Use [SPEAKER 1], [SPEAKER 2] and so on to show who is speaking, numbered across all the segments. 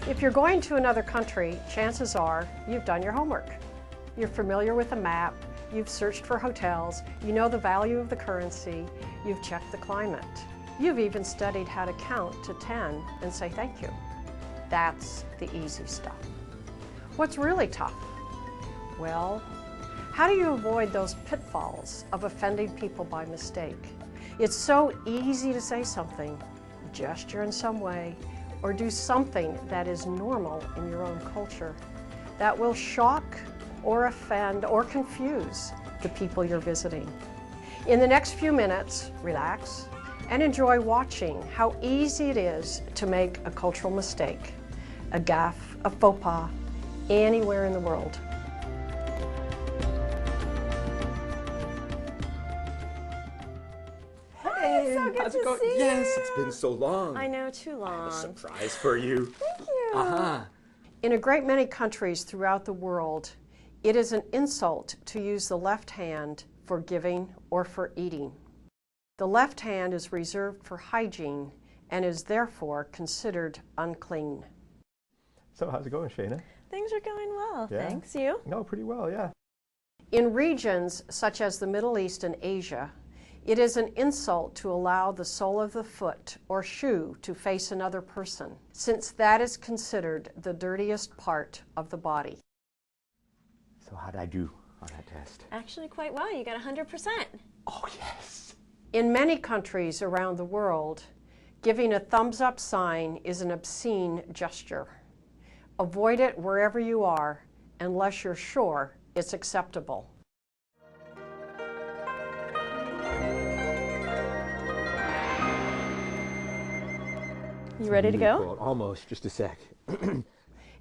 [SPEAKER 1] If you're going to another country, chances are you've done your homework. You're familiar with the map, you've searched for hotels, you know the value of the currency, you've checked the climate. You've even studied how to count to 10 and say thank you. That's the easy stuff. What's really tough? Well, how do you avoid those pitfalls of offending people by mistake? It's so easy to say something, gesture in some way, or do something that is normal in your own culture that will shock or offend or confuse the people you're visiting. In the next few minutes, relax and enjoy watching how easy it is to make a cultural mistake, a gaffe, a faux pas, anywhere in the world.
[SPEAKER 2] Hey,
[SPEAKER 3] so good
[SPEAKER 2] how's it
[SPEAKER 3] to
[SPEAKER 2] going?
[SPEAKER 3] see
[SPEAKER 2] Yes,
[SPEAKER 3] you.
[SPEAKER 2] it's been so long.
[SPEAKER 3] I know, too long.
[SPEAKER 2] I have a surprise for you.
[SPEAKER 3] Thank you.
[SPEAKER 2] Uh-huh.
[SPEAKER 1] In a great many countries throughout the world, it is an insult to use the left hand for giving or for eating. The left hand is reserved for hygiene and is therefore considered unclean.
[SPEAKER 4] So how's it going, Shayna?
[SPEAKER 3] Things are going well,
[SPEAKER 4] Yeah?
[SPEAKER 3] thanks. You?
[SPEAKER 4] No, pretty well, yeah.
[SPEAKER 1] In regions such as the Middle East and Asia, it is an insult to allow the sole of the foot or shoe to face another person, since that is considered the dirtiest part of the body.
[SPEAKER 4] So how'd I do on that test?
[SPEAKER 3] Actually quite well. You got 100%.
[SPEAKER 4] Oh, yes.
[SPEAKER 1] In many countries around the world, giving a thumbs up sign is an obscene gesture. Avoid it wherever you are, unless you're sure it's acceptable.
[SPEAKER 3] You ready to go?
[SPEAKER 4] Cold. Almost, just a sec.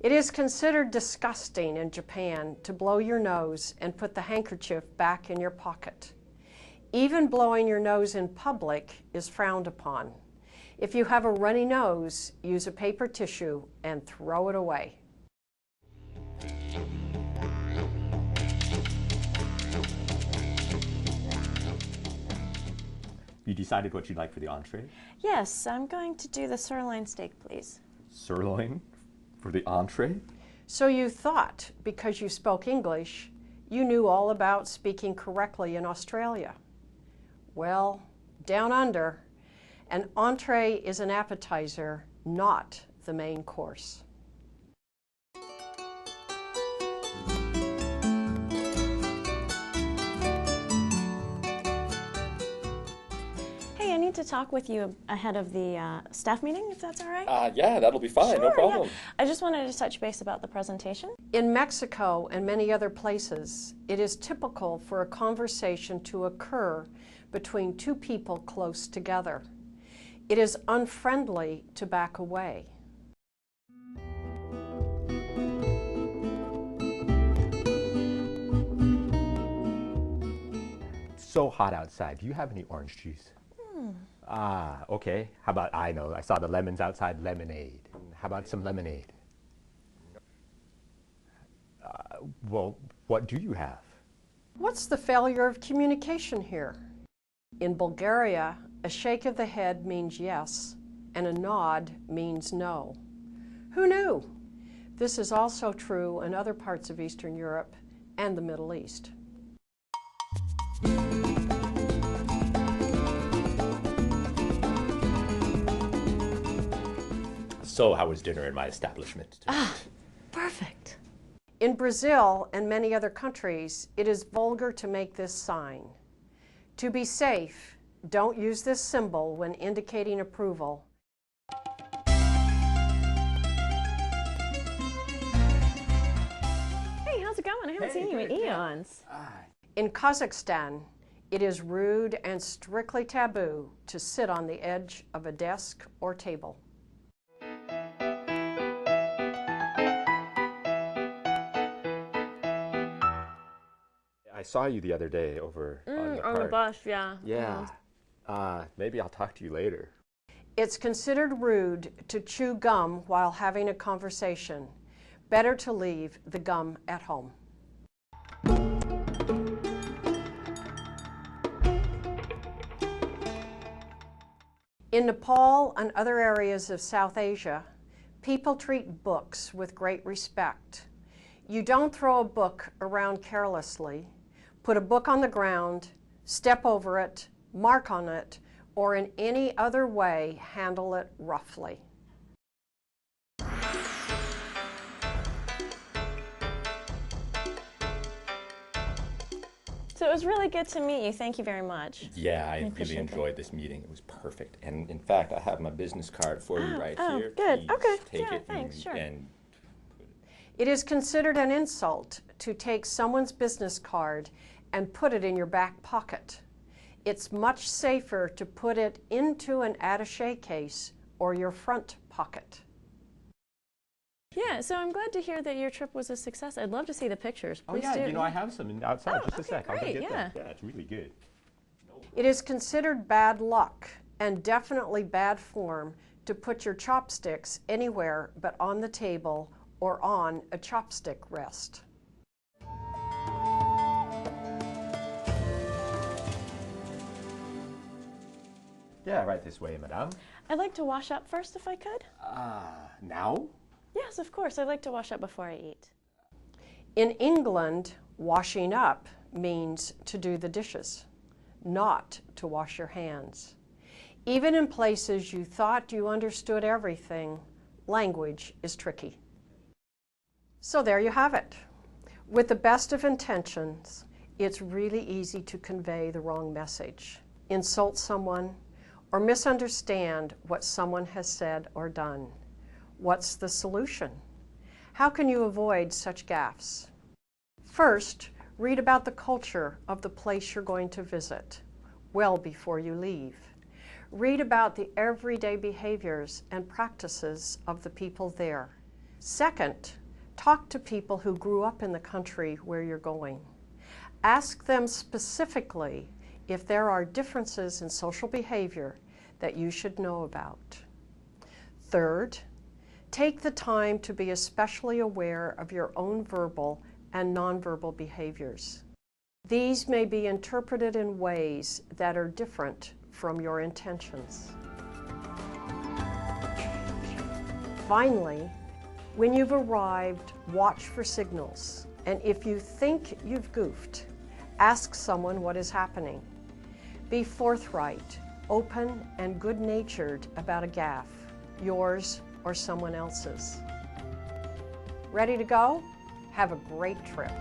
[SPEAKER 1] It is considered disgusting in Japan to blow your nose and put the handkerchief back in your pocket. Even blowing your nose in public is frowned upon. If you have a runny nose, use a paper tissue and throw it away.
[SPEAKER 4] You decided what you'd like for the entree?
[SPEAKER 3] Yes, I'm going to do the sirloin steak, please.
[SPEAKER 4] Sirloin for the entree?
[SPEAKER 1] So you thought, because you spoke English, you knew all about speaking correctly in Australia. Well, down under, an entree is an appetizer, not the main course.
[SPEAKER 3] Hey, I need to talk with you ahead of the staff meeting, if that's all right.
[SPEAKER 2] Yeah, that'll be fine, no
[SPEAKER 3] Sure,
[SPEAKER 2] problem.
[SPEAKER 3] yeah. I just wanted to touch base about the presentation.
[SPEAKER 1] In Mexico and many other places, it is typical for a conversation to occur between two people close together. It is unfriendly to back away.
[SPEAKER 4] It's so hot outside. Do you have any orange juice? Ah, okay. How about, I know, I saw the lemons outside, lemonade. How about some lemonade? Well, what do you have?
[SPEAKER 1] What's the failure of communication here? In Bulgaria, a shake of the head means yes, and a nod means no. Who knew? This is also true in other parts of Eastern Europe and the Middle East.
[SPEAKER 4] So how was dinner in my establishment tonight?
[SPEAKER 3] Perfect.
[SPEAKER 1] In Brazil and many other countries, it is vulgar to make this sign. To be safe, don't use this symbol when indicating approval.
[SPEAKER 3] Hey, how's it going? I haven't seen you in eons.
[SPEAKER 1] In Kazakhstan, it is rude and strictly taboo to sit on the edge of a desk or table.
[SPEAKER 4] I saw you the other day over on the
[SPEAKER 3] On the
[SPEAKER 4] park.
[SPEAKER 3] bus, yeah.
[SPEAKER 4] Yeah. Maybe I'll talk to you later.
[SPEAKER 1] It's considered rude to chew gum while having a conversation. Better to leave the gum at home. In Nepal and other areas of South Asia, People treat books with great respect. You don't throw a book around carelessly, put a book on the ground, step over it, mark on it, or in any other way handle it roughly.
[SPEAKER 3] So it was really good to meet you. Thank you very much.
[SPEAKER 4] Yeah, I really
[SPEAKER 3] appreciate
[SPEAKER 4] enjoyed this meeting. It was perfect. And in fact, I have my business card for you right here.
[SPEAKER 3] Good.
[SPEAKER 4] Please
[SPEAKER 3] Okay.
[SPEAKER 4] take
[SPEAKER 3] Yeah,
[SPEAKER 4] it
[SPEAKER 3] thanks.
[SPEAKER 4] and,
[SPEAKER 3] Sure.
[SPEAKER 1] It is considered an insult to take someone's business card and put it in your back pocket. It's much safer to put it into an attaché case or your front pocket.
[SPEAKER 3] Yeah, so I'm glad to hear that your trip was a success. I'd love to see the pictures.
[SPEAKER 4] Oh
[SPEAKER 3] Please
[SPEAKER 4] yeah,
[SPEAKER 3] do.
[SPEAKER 4] you know, I have some outside. Just a
[SPEAKER 3] okay,
[SPEAKER 4] sec. I'll go
[SPEAKER 3] great,
[SPEAKER 4] get
[SPEAKER 3] yeah.
[SPEAKER 4] them. Yeah, it's really good.
[SPEAKER 1] It is considered bad luck and definitely bad form to put your chopsticks anywhere but on the table or on a chopstick rest.
[SPEAKER 4] Yeah, right this way, madame.
[SPEAKER 3] I'd like to wash up first if I could.
[SPEAKER 4] Now?
[SPEAKER 3] Yes, of course. I'd like to wash up before I eat.
[SPEAKER 1] In England, washing up means to do the dishes, not to wash your hands. Even in places you thought you understood everything, language is tricky. So there you have it. With the best of intentions, it's really easy to convey the wrong message, insult someone, or misunderstand what someone has said or done. What's the solution? How can you avoid such gaffes? First, read about the culture of the place you're going to visit well before you leave. Read about the everyday behaviors and practices of the people there. Second, talk to people who grew up in the country where you're going. Ask them specifically if there are differences in social behavior that you should know about. Third, take the time to be especially aware of your own verbal and nonverbal behaviors. These may be interpreted in ways that are different from your intentions. Finally, when you've arrived, watch for signals, and if you think you've goofed, ask someone what is happening. Be forthright, open, and good-natured about a gaffe, yours or someone else's. Ready to go? Have a great trip.